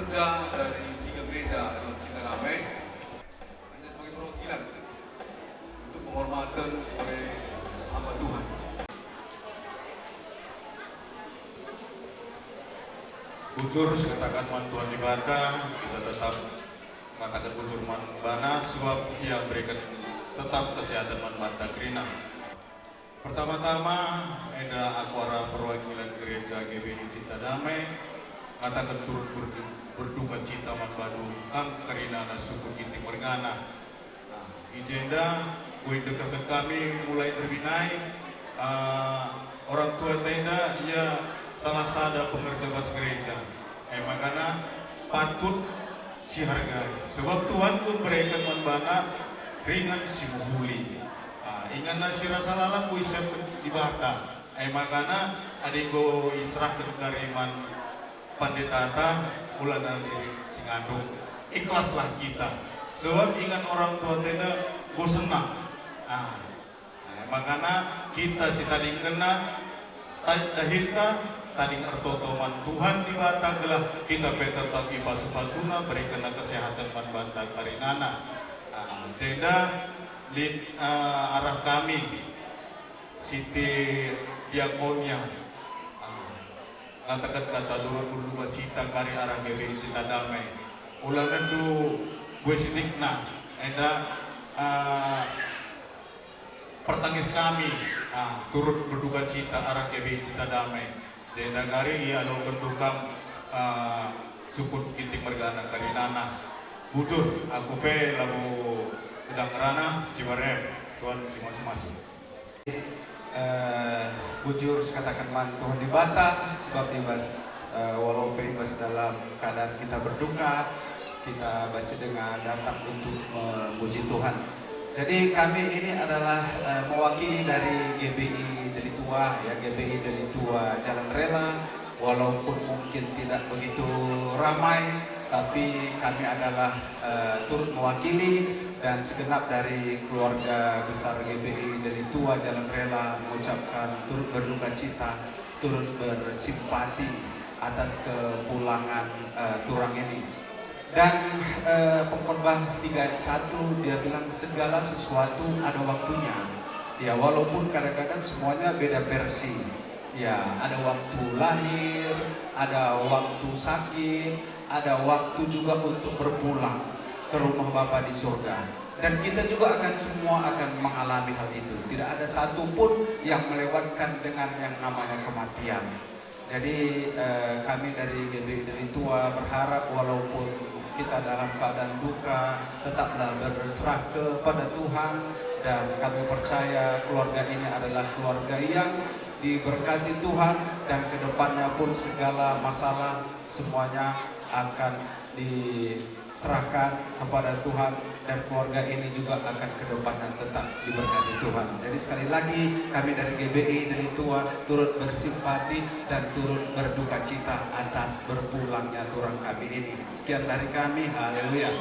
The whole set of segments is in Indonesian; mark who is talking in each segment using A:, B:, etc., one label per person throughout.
A: pekerja dari 3 gereja dalam Cinta Damai hanya sebagai perwakilan untuk penghormatan sebagai hamba Tuhan.
B: Bujur sekatakan man Tuhan dibata, kita tetap mengatakan bujur man bana sebab ia berikan tetap kesehatan man bata kerina. Pertama-tama ada akuara perwakilan gereja GBI Cinta Damai katakan turut berduka cita man badu ang karina na suku Ginting Mergana. Ijenda kue dekat kami mulai terbinai orang tua tenda ia salah sada pengerja bas gereja. Makanya patut si hargai sebab Tuhan pun berikan membana ringan si muhuli. Ingat nasi rasa lalang ku isep dibata. Makanya adiko israh kariman pandetata ulah dari singandung. Ikhlaslah kita. Sebab ingat orang tua tenda ku senang. Makanya kita si tadi kena dahilta tadi ertotoman Tuhan di bata gelah kita tetap ipasu-pasuna berikan kesehatan man bata karinana. Jeda di arah kami Siti Diakonia katakan kata dulu cita kari arah GBI Cinta Damai ulangan tu gue sitikna ada pertangis kami turut berduka cita arah GBI Cinta Damai jenda kari ia alo berdukam suku Ginting Mergana karinana bujur aku pe lalu sedang rana si barem Tuhan si masuk.
C: Bujur sekatakan man Tuhan dibata sebab ibas walaupun ibas dalam keadaan kita berduka kita baca dengan datang untuk memuji Tuhan. Jadi kami ini adalah mewakili dari GBI Deli Tua ya GBI Deli Tua Jalan Rela walaupun mungkin tidak begitu ramai tapi kami adalah turut mewakili dan segenap dari keluarga besar GBI Deli Tua Jalan Rela mengucapkan turut berduka cita, turut bersimpati atas kepulangan turang ini. Dan pengkhotbah 3 ayat 1 dia bilang segala sesuatu ada waktunya. Ya walaupun kadang-kadang semuanya beda versi. Ya ada waktu lahir, ada waktu sakit, ada waktu juga untuk berpulang ke rumah Bapa di surga. Dan kita juga akan semua akan mengalami hal itu. Tidak ada satupun yang melewatkan dengan yang namanya kematian. Jadi kami dari GBI Deli Tua berharap walaupun kita dalam keadaan duka tetaplah berserah kepada Tuhan dan kami percaya keluarga ini adalah keluarga yang diberkati Tuhan dan kedepannya pun segala masalah semuanya akan diserahkan kepada Tuhan dan keluarga ini juga akan kedepannya tetap diberkati Tuhan. Jadi sekali lagi kami dari GBI Deli Tua turut bersimpati dan turut berduka cita atas berpulangnya turang kami ini. Sekian dari kami, haleluya.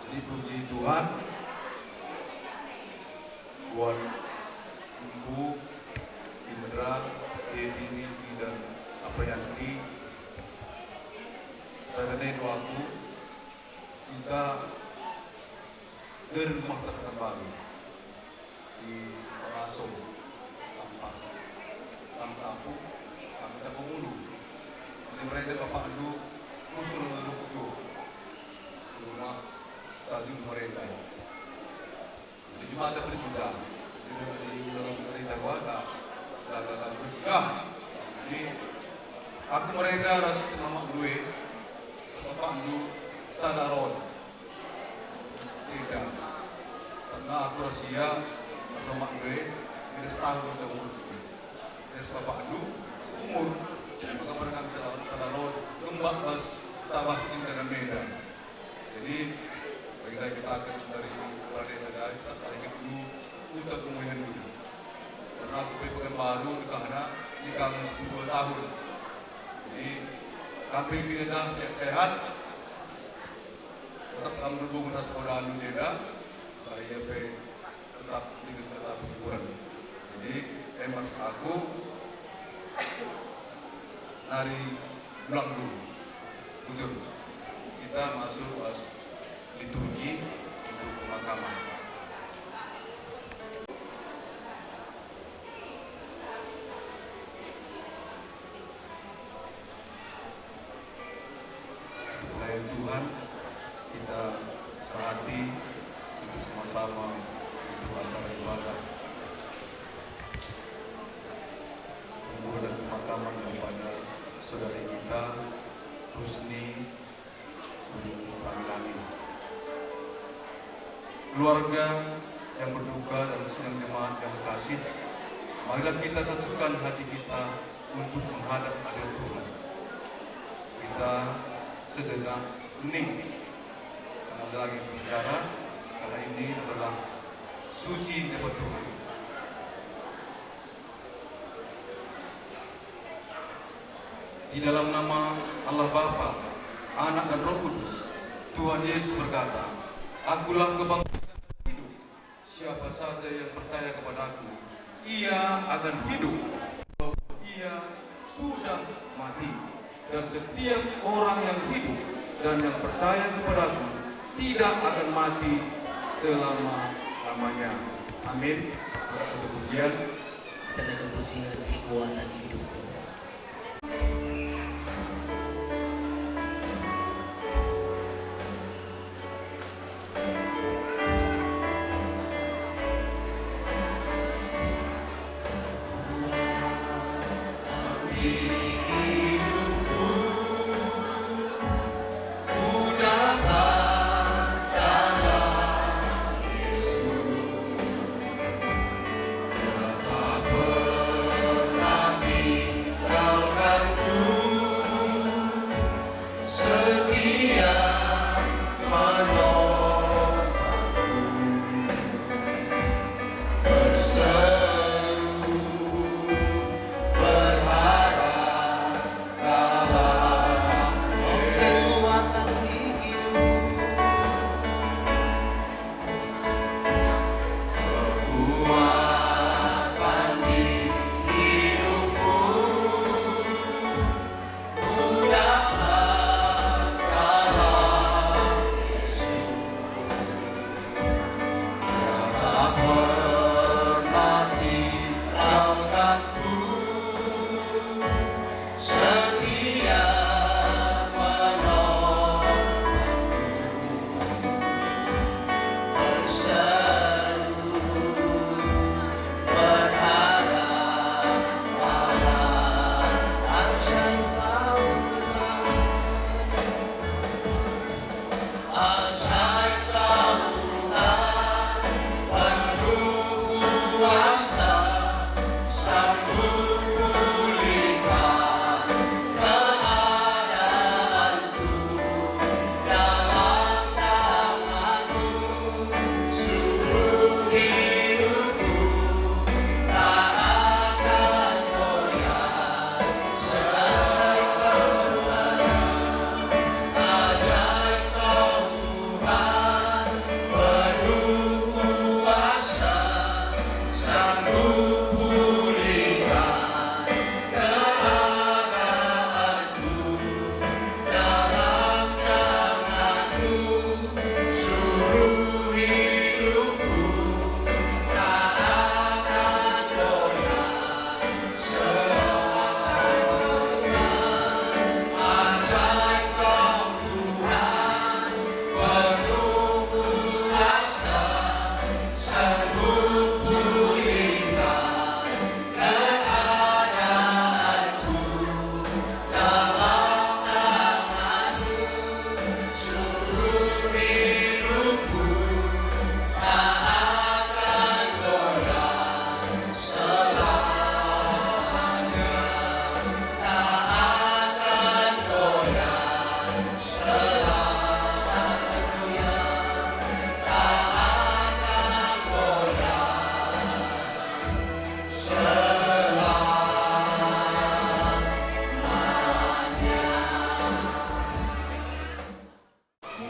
A: Jadi puji Tuhan buat Ibu Indra, Dedi, dan apa yang di Saudara waktu kita dari rumah terdekat baru di Peraso, tanpa aku, kami tak pengulu. Jadi mereka bapak dulu usul lucu rumah tajuk mereka. Jadi cuma ada berjuta. Jadi dalam cerita warga, kata berjuta. Jadi aku mereka harus nama gue. Bapak dulu sadaron tidak karena aku rahasia sama gue tidak setahun bertemu dari bapak dulu seumur maka mereka bisa sadaron kembang pas sawah cinta dan medan. Jadi bagi kita akan dari desa dari kita tarik dulu untuk kemudian dulu karena aku pekan baru karena nikah 10 tahun. Jadi kami kita sehat-sehat tetap kami berhubung dengan sekolah anu jeda saya tetap hiburan. Jadi emas aku dari bulan dulu Bujur, kita masuk pas liturgi untuk pemakaman. Untuk pelayan Tuhan, kita sehati untuk sama-sama untuk acara ibadah kubur dan pemakaman daripada saudari kita Rusni Pangilani. Keluarga yang berduka dan sedang jemaat yang kasih, marilah kita satukan hati kita untuk menghadap hadirat Tuhan. Kita sejenak hening, karena ada lagi bicara, karena ini adalah suci jabat Tuhan. Di dalam nama Allah Bapa, Anak dan Roh Kudus, Tuhan Yesus berkata, Akulah kebangkitan dan hidup. Siapa saja yang percaya kepadaku, ia akan hidup walaupun ia sudah mati. Dan setiap orang yang hidup dan yang percaya kepadaku tidak akan mati selama-lamanya. Amin. Untuk pujian.
D: Dan ada pujian kekuatan hidupku.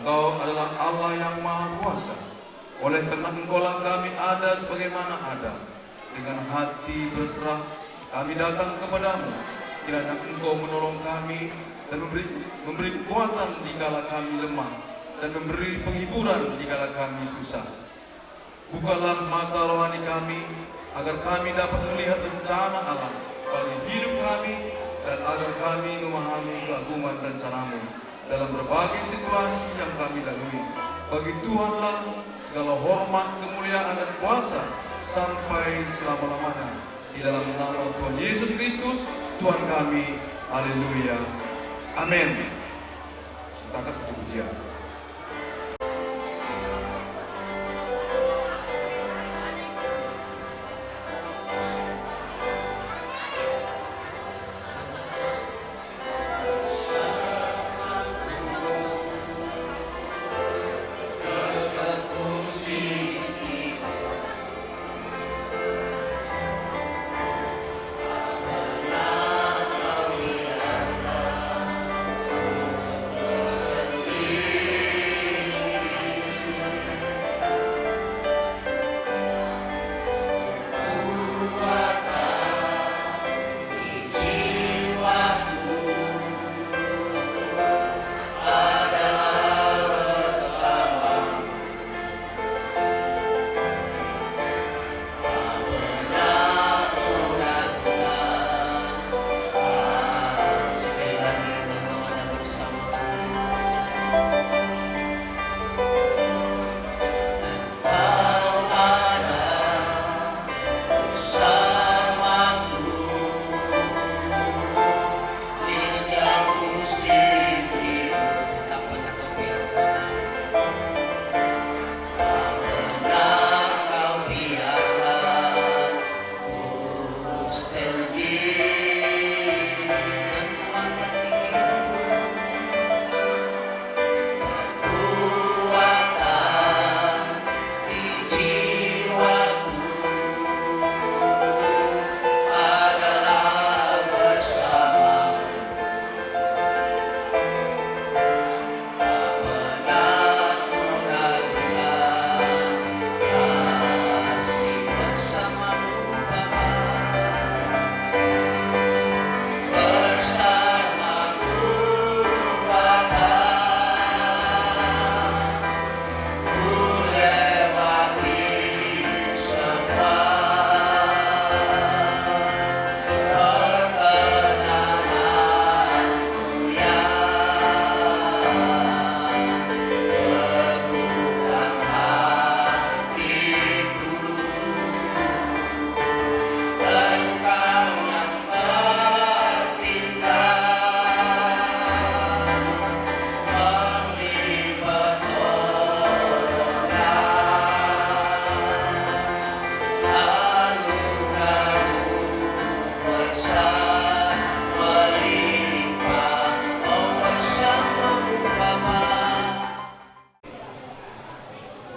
A: Engkau adalah Allah yang Maha Kuasa. Oleh karena Engkaulah kami ada sebagaimana ada. Dengan hati berserah kami datang kepadamu. Kiranya Engkau menolong kami dan memberi kekuatan di kala kami lemah, dan memberi penghiburan di kala kami susah. Bukalah mata rohani kami, agar kami dapat melihat rencana Allah bagi hidup kami, dan agar kami memahami keagungan rencana-Mu dalam berbagai situasi yang kami lalui. Bagi Tuhanlah segala hormat, kemuliaan, dan kuasa sampai selama-lamanya. Di dalam nama Tuhan Yesus Kristus, Tuhan kami. Haleluya. Amin. Kita akan pujian.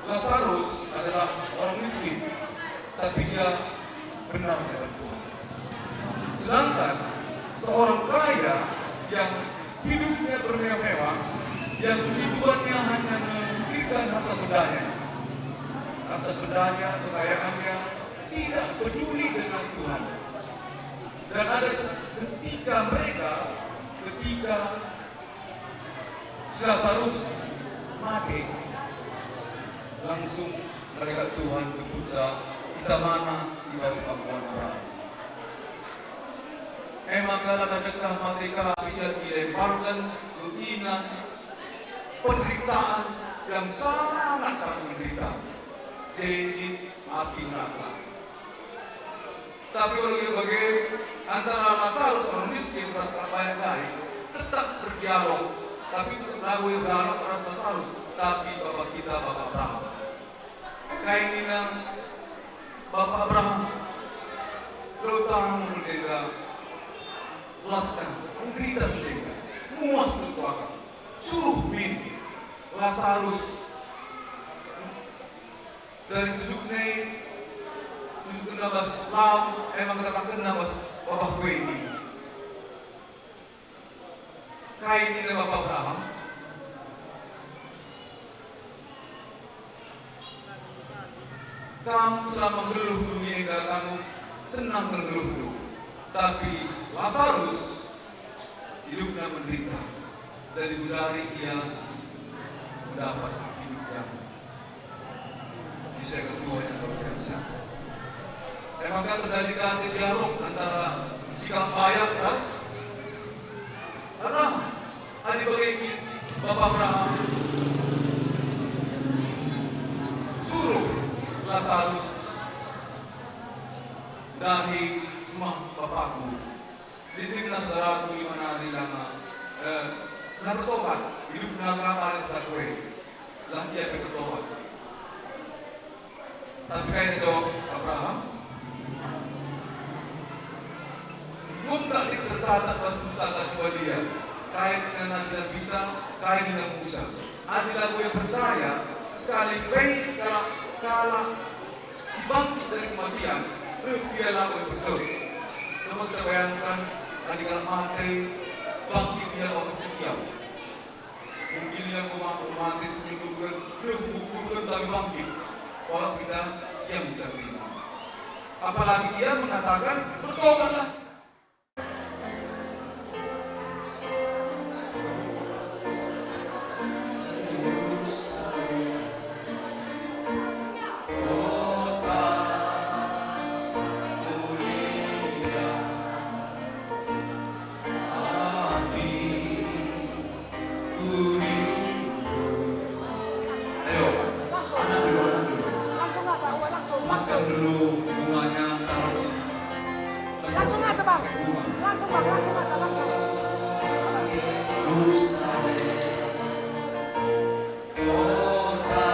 A: Lazarus adalah orang miskin, tapi dia benar dengan Tuhan. Sedangkan seorang kaya yang hidupnya bermewah-mewah, yang kesibukannya hanya memikirkan harta bendanya, kekayaannya, tidak peduli dengan Tuhan. Dan ada ketika Lazarus mati, langsung mereka Tuhan berkata, kita mana tiba sepakuan Abraham. Emang kalau dekah mati kami yang dilemparkan keinginan penderitaan yang sangat menderita, jadi api neraka. Tapi kalau dia bagi antara Lazarus orang miskin serasa baik-baik, tetap berdialog. Tapi itu lagu yang berdialog rasa Lazarus. Tapi Bapak kita, Bapak Abraham, keinginan Bapak Abraham, kalau tahu mendengar, laskan, menderita mendengar, muas bertuakan, suruh mimpi Lazarus dari 7 laut, emang katakan nabas Bapak gue ini. Keinginan Bapak Abraham, kamu selama mengeluh dunia hingga kamu senang mengeluh. Tapi Lazarus hidupnya menderita. dan digudari ia mendapat hidup yang bisa kedua yang luar biasa. Dan maka terjadi ganti dialog antara si Kang Bayang keras Abraham, adik bagi Bapak Abraham suruh Lazarus dari rumah bapakku. Ditinggal saudaraku 5 hari lama. Nah bertobat, hidup nakal paling satu lah dia bertobat. Tapi kayak jawab Abraham, tidak dia tercatat pas pustaka sebuah dia. Kain dengan adilan kita, kain dengan Musa. Adilan yang percaya sekali baik kalau si bangkit dari kematian, dia lagu yang betul. Coba kita bayangkan, tadi kalau mati, bangkit dia waktu ketiak. Mungkin yang mati seminggu bulan, bukan tapi bangkit. Waktu kita, dia tidak terima. Apalagi dia mengatakan, bertobatlah. Makan dulu bunganya, taruh
E: Langsung aja bang,
A: bunga.
E: langsung bang, langsung aja, langsung.
A: Kota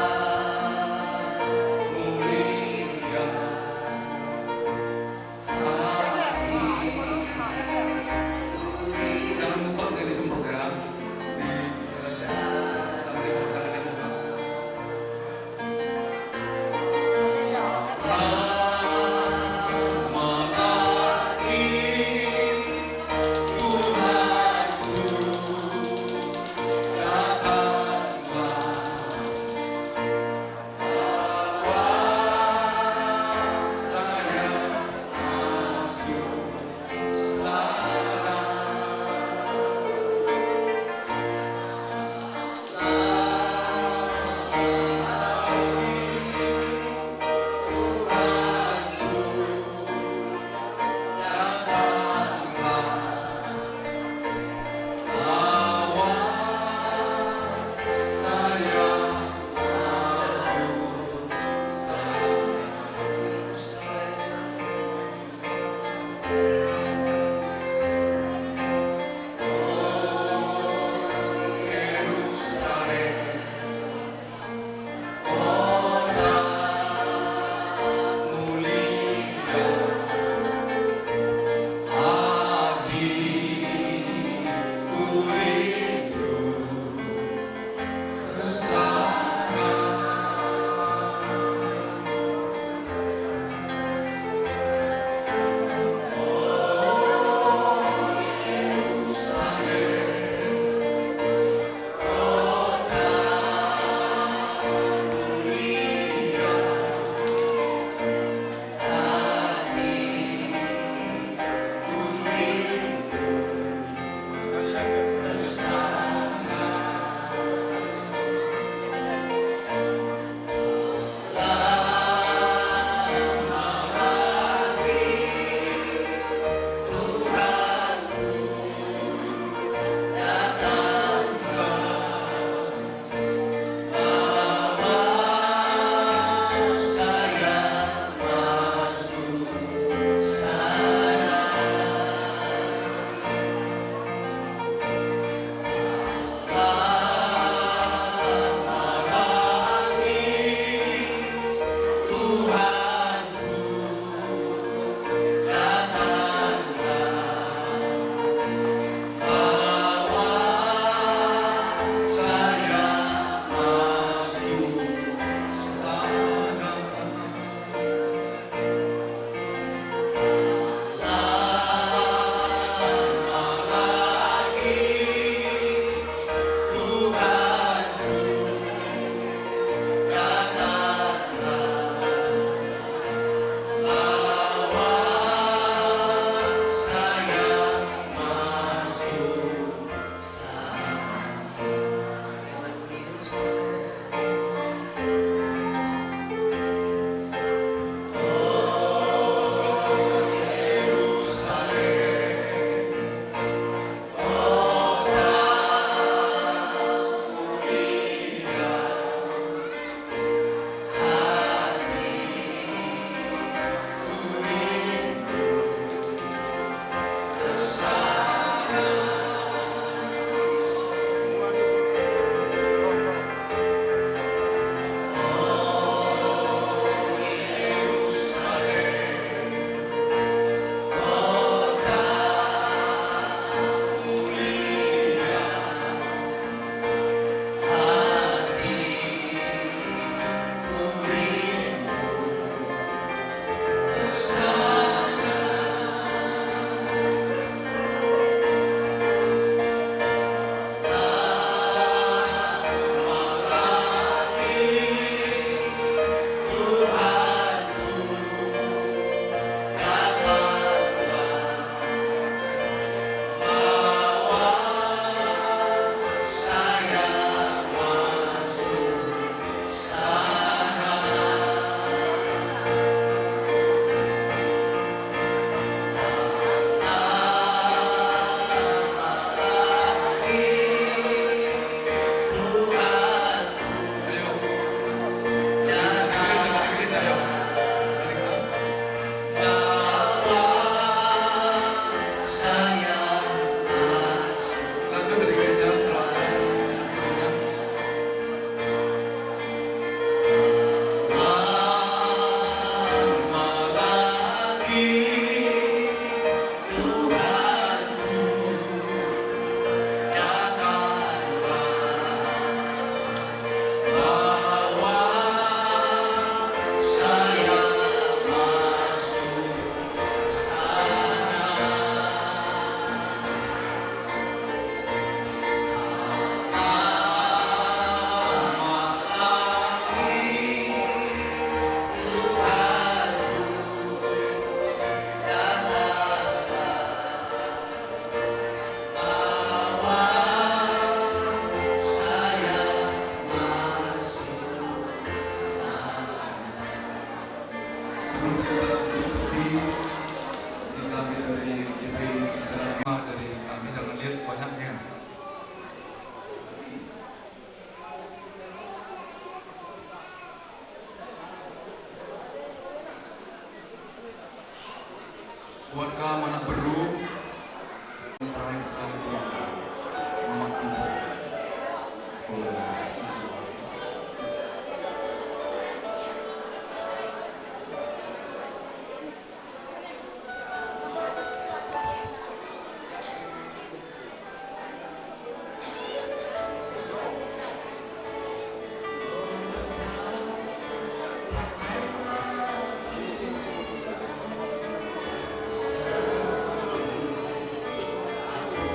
A: mulia, jangan lupa dari semprot ya. Jangan dibuka. Malah ini buat kamu anak baru yang terakhir sekali Mama kita.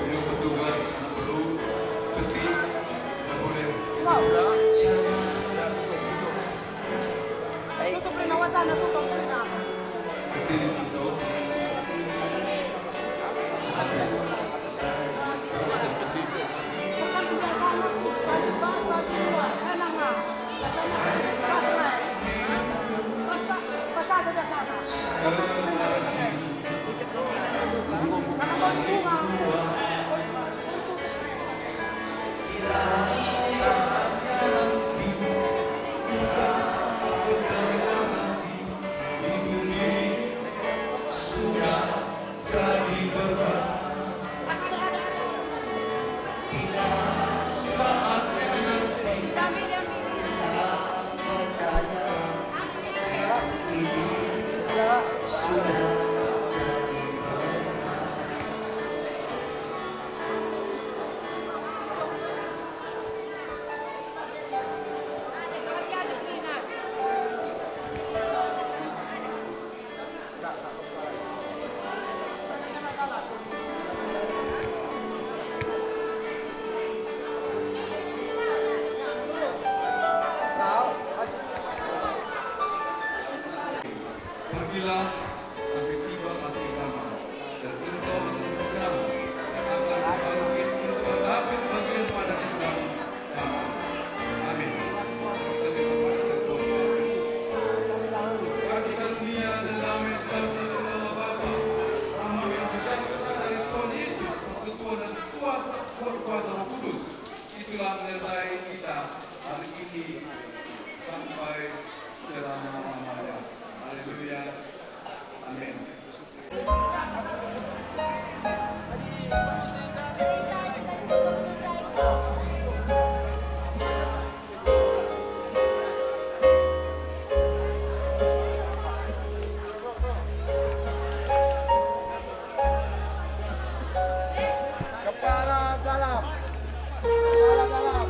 A: Ayo petugas baru ketik dan boleh
E: Tutup rin ang wasa na tutup rin na.
A: ketik ditutup.
E: Bukan tidak sama. Bagi bang, bagi dua. Enak nggak? Biasanya basta ada sana. Karena bagi bunga.
A: Pergilah sampai tiba waktu kamu dan engkau akan bersedang dan akan dibangkit untuk mendapat bagian pada kesedang zaman. Amin. Kita minta pada Tuhan Yesus. Kasih karunia dan damai sejahtera dari Allah Bapa, rahmat yang sejahtera dari Tuhan Yesus, persekutuan dan kuasa Roh Kudus, itulah menyertai kita hari ini sampai selama-lamanya. Haleluya. Amin.
E: Kepala dalam. Kepala dalam.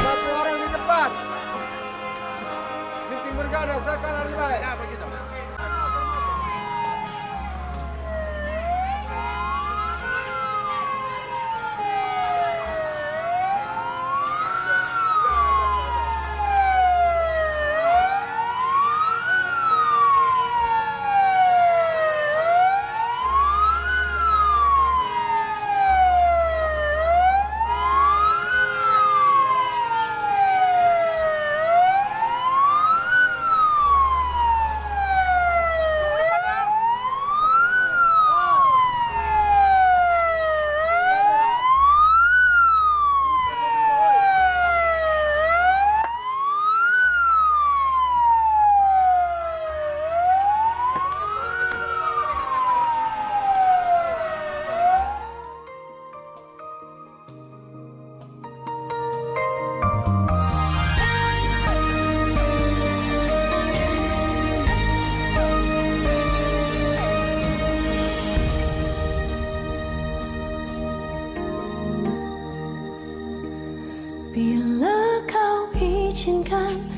E: Satu orang di depan. Di timur kanan, saya kanan lebih baik. Ya, begitu.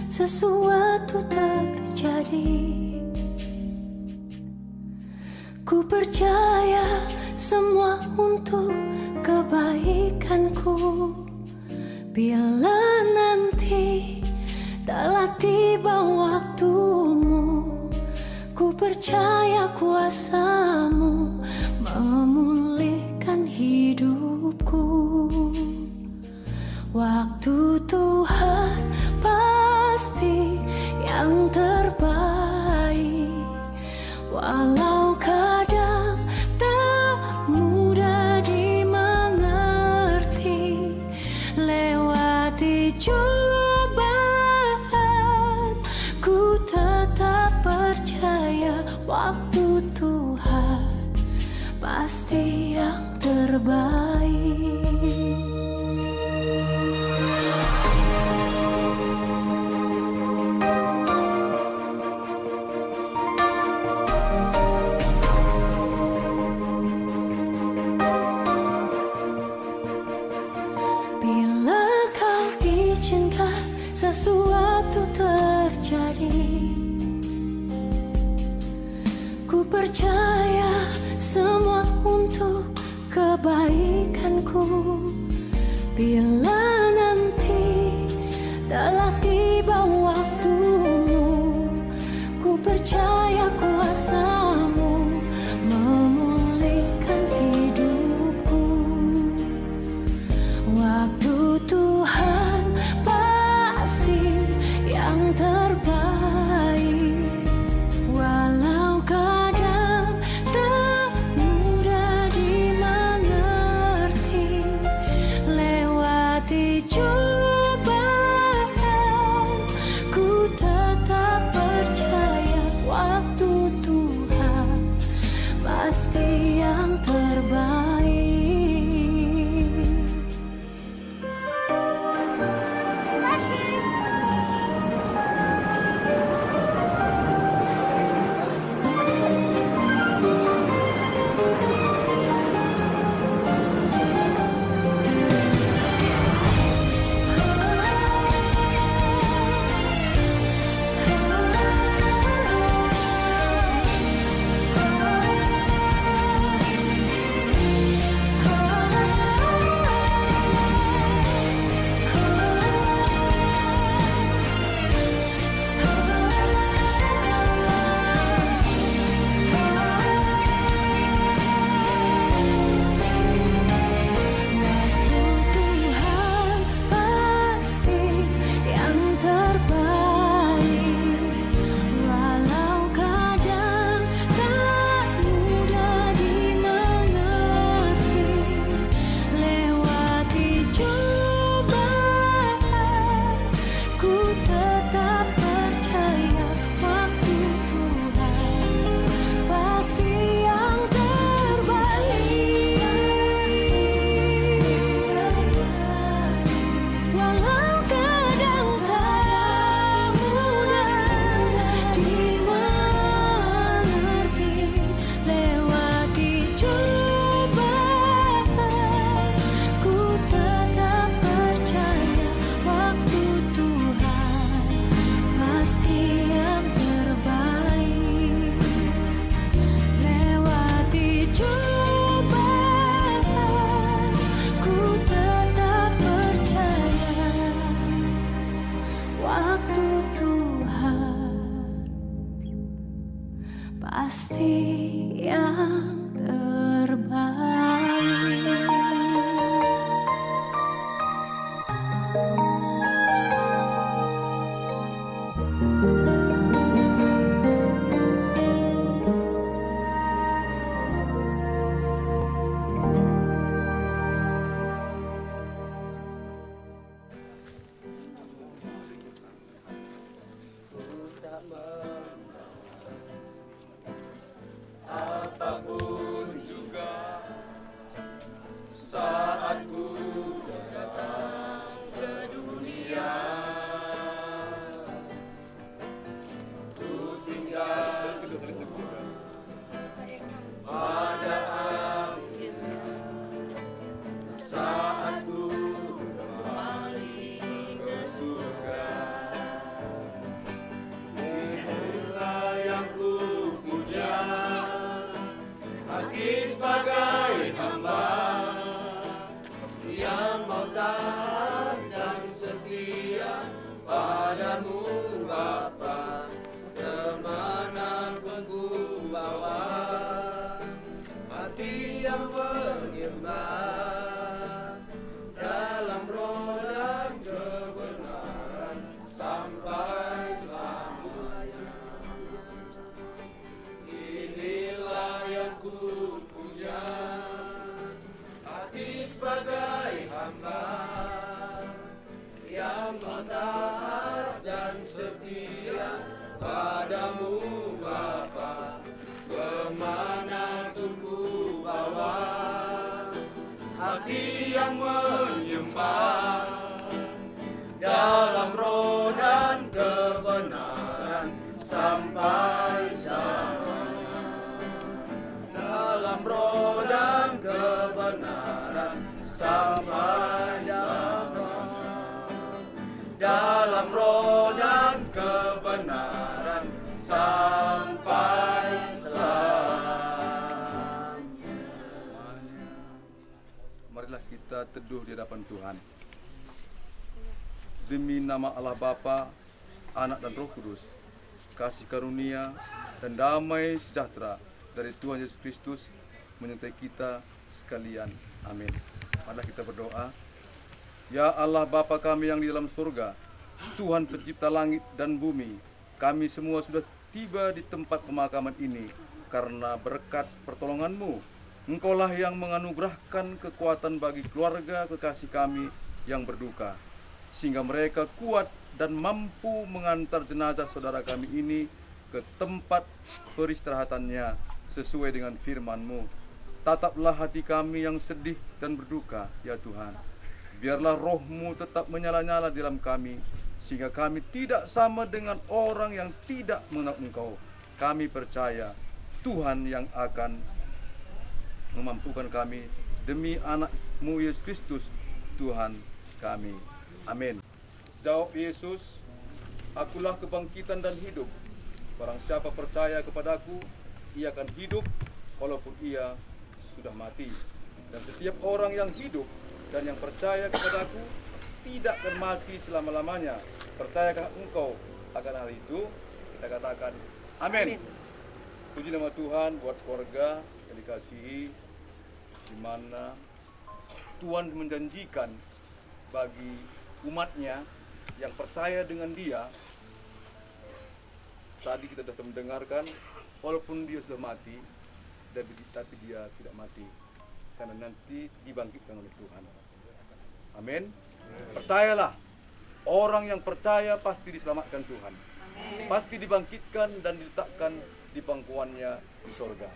F: sesuatu terjadi. Ku percaya semua untuk kebaikanku. Bila nanti telah tiba waktumu, ku percaya kuasamu memulihkan hidupku. Waktu Tuhan pasti yang terbaik, walau kadang tak mudah dimengerti. Lewati cobaan, ku tetap percaya waktu Tuhan pasti yang terbaik. Bila kau izinkan sesuatu terjadi, ku percaya semua untuk kebaikanku. Bila nanti telah tiba waktumu, ku percaya kuasamu memulihkan hidupku. Waktu Tuhan pasti yang terbaik, walau kadang tak mudah dimengerti. Lewati cobaan, ku tetap percaya waktu Tuhan pasti yang terbaik. Pasti yang terbaik.
A: Apapun juga saat ku datang ke dunia,
G: Bapa, kemanapun ku bawa, hati yang menyembah dalam roh dan kebenaran sampai selamanya. Inilah yang ku punya, hati sebagai hamba yang taat dan setia padamu Bapa, kemanapun ku bawa, hati yang menyembah dalam roh dan kebenaran sampai selamanya. Dalam roh dan kebenaran sampai selamanya. Dalam roh dan kebenaran sampai selamanya.
A: Marilah kita teduh di hadapan Tuhan. Demi nama Allah Bapa, Anak dan Roh Kudus, kasih karunia dan damai sejahtera dari Tuhan Yesus Kristus menyertai kita sekalian. Amin. Marilah kita berdoa. Ya Allah Bapa kami yang di dalam surga, Tuhan pencipta langit dan bumi, kami semua sudah tiba di tempat pemakaman ini karena berkat pertolongan-Mu. Engkaulah yang menganugerahkan kekuatan bagi keluarga kekasih kami yang berduka, sehingga mereka kuat dan mampu mengantar jenazah saudara kami ini ke tempat peristirahatannya sesuai dengan firman-Mu. Tataplah hati kami yang sedih dan berduka, ya Tuhan. Biarlah roh-Mu tetap menyala-nyala di dalam kami, sehingga kami tidak sama dengan orang yang tidak mengenal Engkau. Kami percaya Tuhan yang akan memampukan kami demi anak-Mu Yesus Kristus, Tuhan kami. Amin. Jawab Yesus, akulah kebangkitan dan hidup. Barang siapa percaya kepadaku, ia akan hidup walaupun ia sudah mati. Dan setiap orang yang hidup dan yang percaya kepadaku tidak akan mati selama-lamanya. Percayakah engkau akan hal itu? Kita katakan amin. Puji nama Tuhan buat keluarga yang dikasihi, di mana Tuhan menjanjikan bagi umatnya yang percaya dengan Dia. Tadi kita sudah mendengarkan, walaupun dia sudah mati, tapi dia tidak mati, karena nanti dibangkitkan oleh Tuhan. Amin. Percayalah, orang yang percaya pasti diselamatkan Tuhan. Pasti dibangkitkan dan diletakkan di pangkuannya di sorga.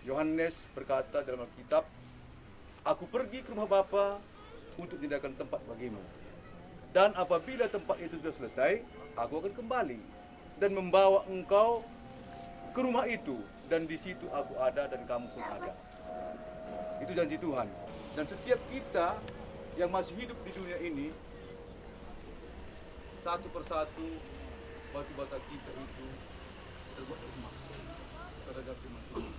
A: Yohanes berkata dalam Alkitab, aku pergi ke rumah Bapa untuk menyediakan tempat bagimu. Dan apabila tempat itu sudah selesai, aku akan kembali dan membawa engkau ke rumah itu, dan di situ aku ada dan kamu pun ada. Itu janji Tuhan. Dan setiap kita yang masih hidup di dunia ini, satu persatu batu-bata kita itu terbuat dari emas. Terhadap firman Tuhan,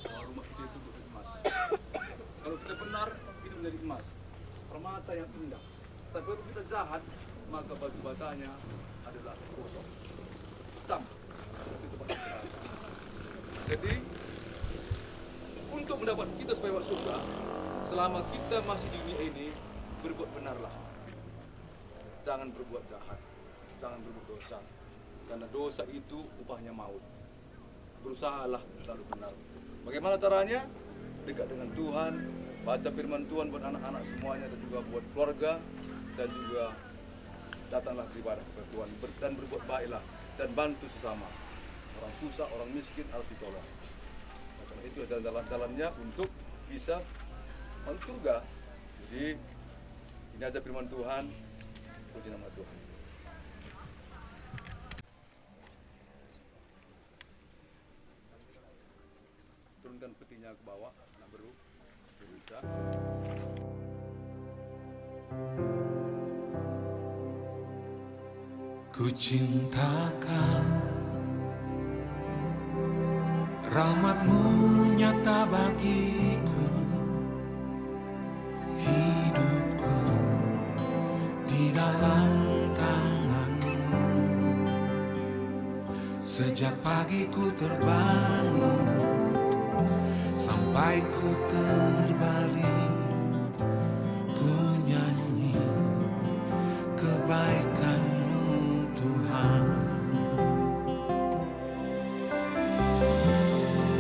A: bahwa rumah kita itu dari emas. Kalau kita benar, itu menjadi emas, permata yang indah. Tapi kalau kita jahat, maka batu-batanya adalah kosong, hitam. Itu tempat istirahat. Jadi untuk mendapat kita supaya masuk surga, selama kita masih di dunia ini, berbuat benarlah. Jangan berbuat jahat, jangan berbuat dosa, karena dosa itu upahnya maut. Berusahalah selalu benar. Bagaimana caranya? Dekat dengan Tuhan, baca firman Tuhan buat anak-anak semuanya, dan juga buat keluarga, dan juga datanglah beribadah kepada Tuhan dan berbuat baiklah dan bantu sesama. Orang susah, orang miskin harus ditolong. Karena itu adalah jalan-jalannya untuk bisa masuk surga. Jadi ini aja firman Tuhan. Puji nama Tuhan. Turunkan petinya ke bawah, nak beru, bisa.
H: Ku cintakan rahmat-Mu nyata bagiku, hidupku di dalam tangan-Mu. Sejak pagi ku terbangun sampai ku terbaring, ku nyanyi kebaikan-Mu Tuhan.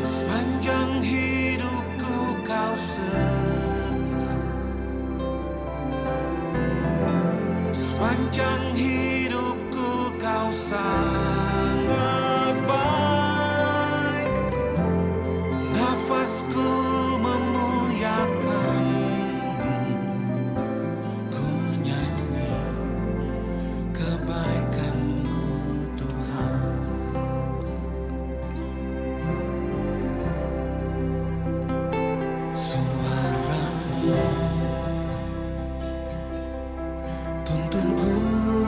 H: Sepanjang hidupku Kau setia, sepanjang hidupku Kau sangat baik. Nafasku memuliakan-Mu, ku nyanyi kebaikan-Mu Tuhan. Suara-Mu tuntunku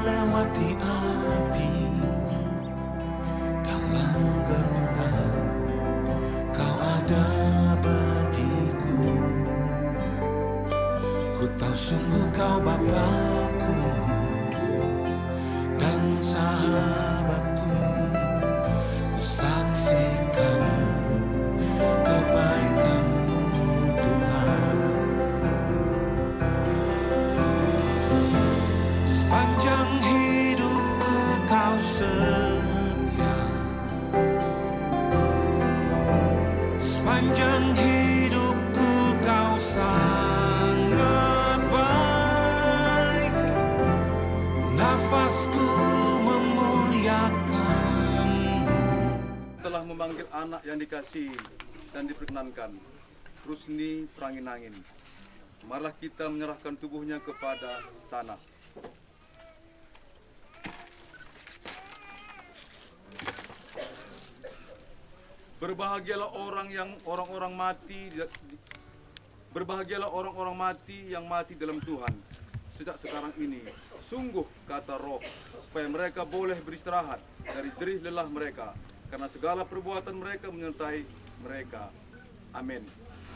H: lewati api, dalam gelap Kau ada bagiku. Ku tahu sungguh Kau Bapakku dan sahabatku. Ku saksikan kebaikan-Mu Tuhan. Sepanjang hidupku Kau setia, sepanjang hidupku Kau sangat baik. Nafasku memuliakan-Mu.
A: Telah memanggil anak yang dikasihi dan diperkenankan, Rusni Pranginangin. Marilah kita menyerahkan tubuhnya kepada tanah. Berbahagialah orang-orang mati yang mati dalam Tuhan sejak sekarang ini. Sungguh, kata Roh, supaya mereka boleh beristirahat dari jerih lelah mereka, karena segala perbuatan mereka menyertai mereka. Amin.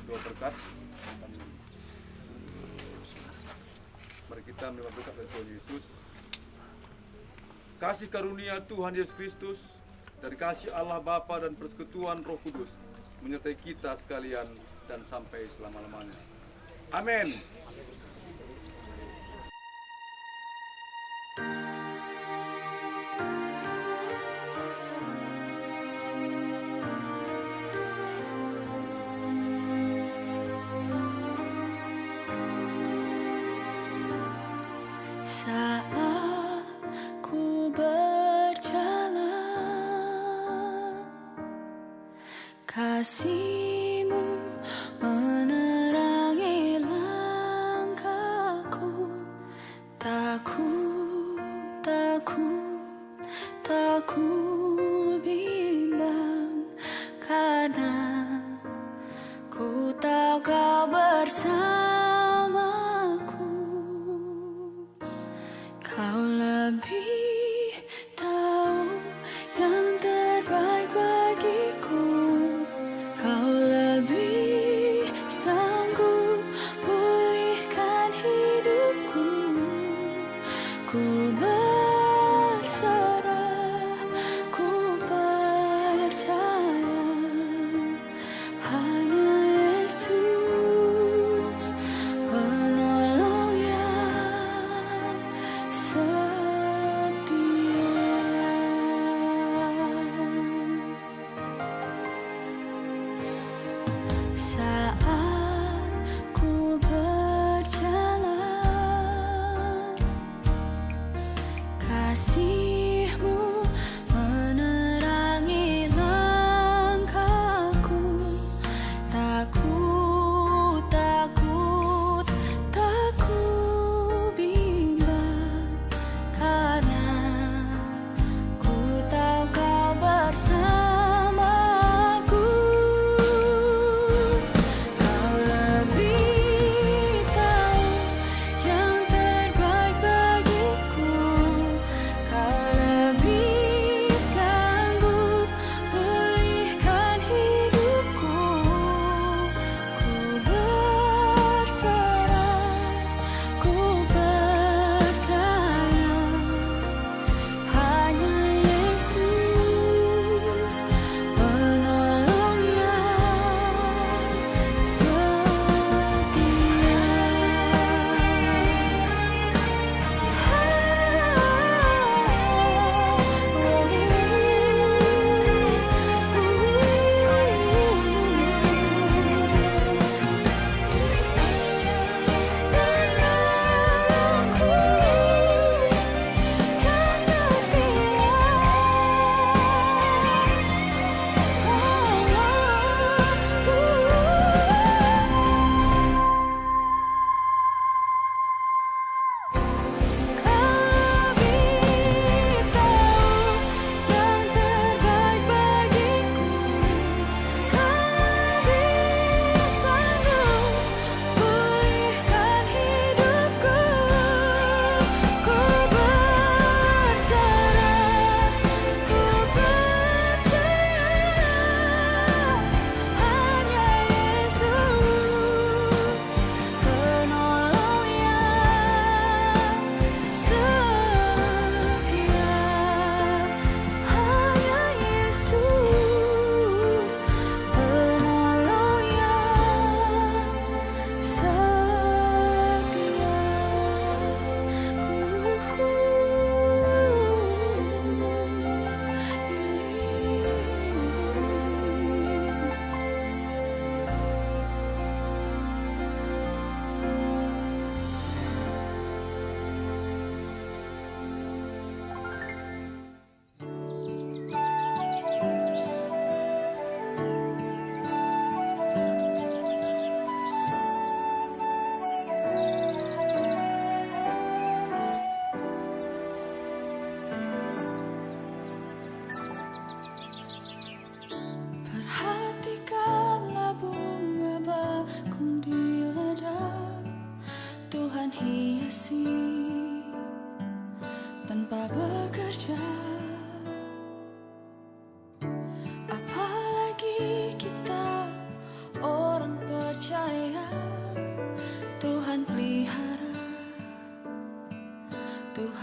A: Doa berkat. Mari kita menerima berkat dari Tuhan Yesus. Kasih karunia Tuhan Yesus Kristus, dari kasih Allah Bapa dan persekutuan Roh Kudus menyertai kita sekalian dan sampai selama-lamanya. Amin.
F: Saat ku berjalan, kasih-Mu menerangi langkahku. Tak ku bimbang, karena ku tahu Kau bersamaku. Kau lebih tahu yang terbaik bagiku. Kau lebih sanggup pulihkan hidupku. Ku berserah, ku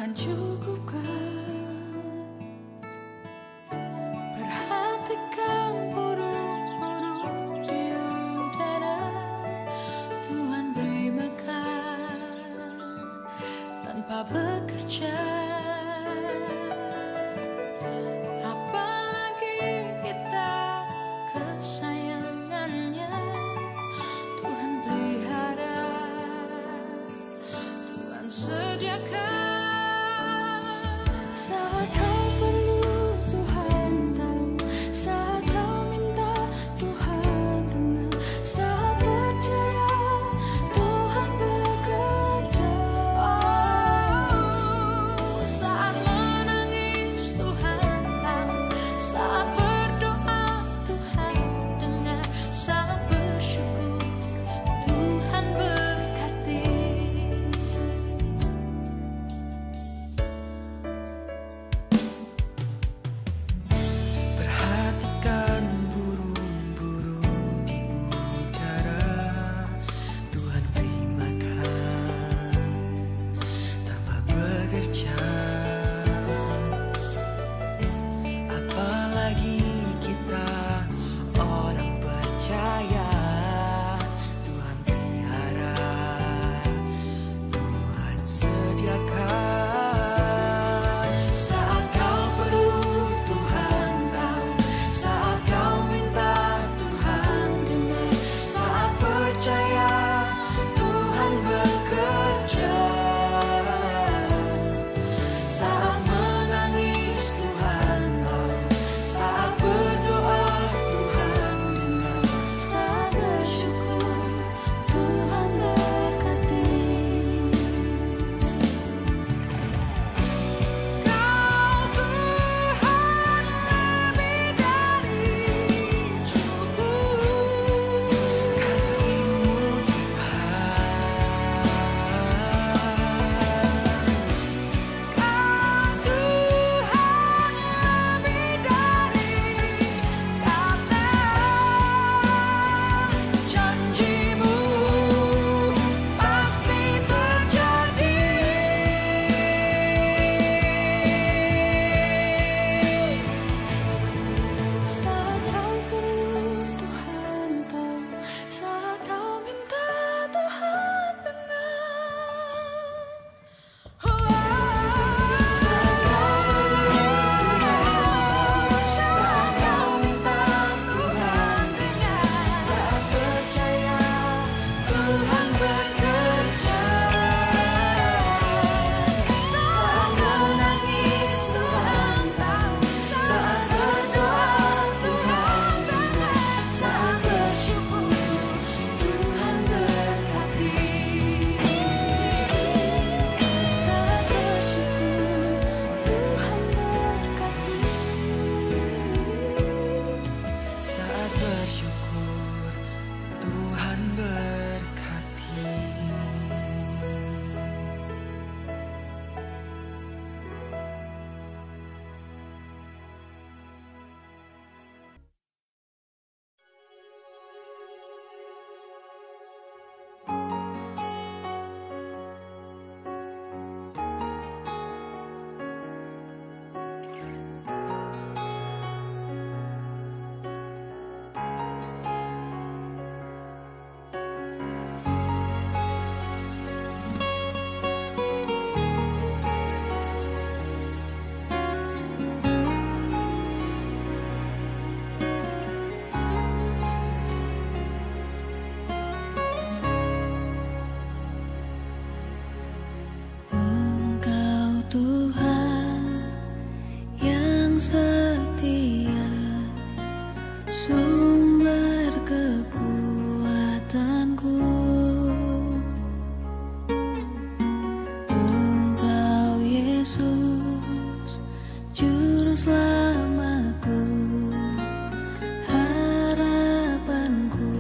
F: Tuhan cukupkan. Perhatikan burung-burung di udara, Tuhan beri makan tanpa bekerja. Apalagi kita kesayangannya, Tuhan pelihara, Tuhan sediakan. Saat kau perlu Tuhan tahu, saat kau minta Tuhan dengar, saat percaya Tuhan bekerja. Saat menangis Tuhan tahu, saat berdoa Tuhan dengar, saat bersyukur Tuhan berkati.
H: Perhatikan burung-burung di udara, Tuhan beri makan tanpa bekerja. Apalagi kita orang percaya, Tuhan pelihara, Tuhan sediakan. Saat kau perlu Tuhan tahu, saat kau minta Tuhan dengar, saat percaya Tuhan bekerja. Saat menangis Tuhan tahu, saat berdoa Tuhan dengar, saat bersyukur Tuhan berkati. Kau Tuhan lebih dari cukup, kasih-Mu Tuhan. Kau Tuhan lebih dari kata, janji-Mu pasti terjadi. Saat kau perlu Tuhan tahu, saat kau minta Tuhan dengar. Saat kau perlu Tuhan tahu, saat kau minta Tuhan dengar, saat percaya Tuhan bekerja. Saat menangis Tuhan tahu, saat berdoa Tuhan dengar, saat bersyukur Tuhan berkati. Saat bersyukur Tuhan berkati. Saat bersyukur Tuhan berkati. Engkau Tuhan yang setia, sumber kekuatanku. Engkau Yesus, juru selamatku, harapanku,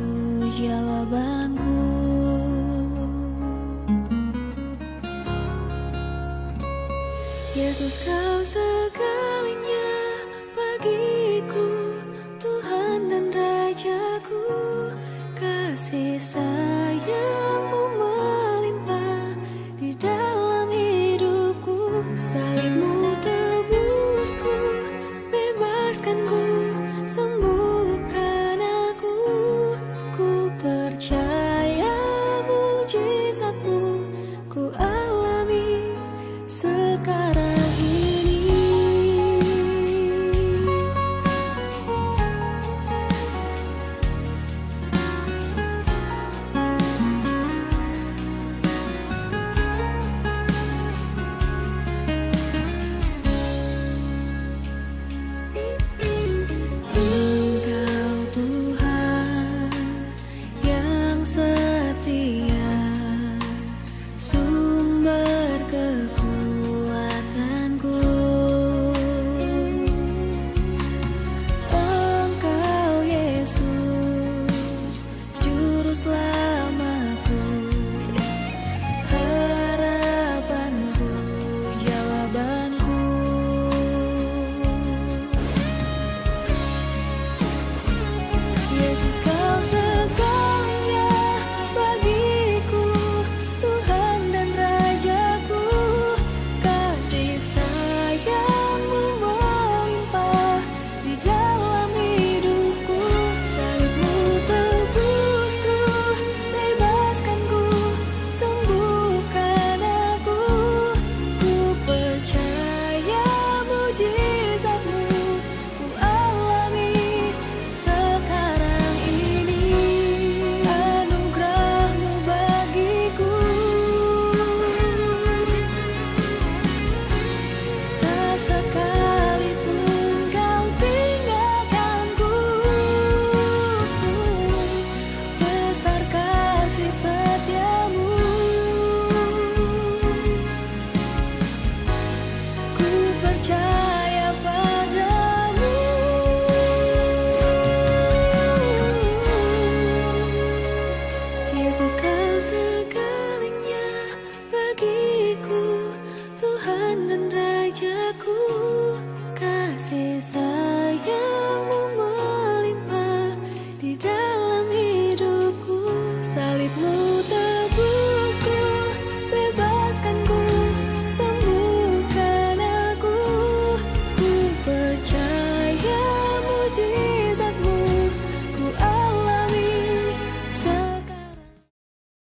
H: jawabanku. Yesus, kau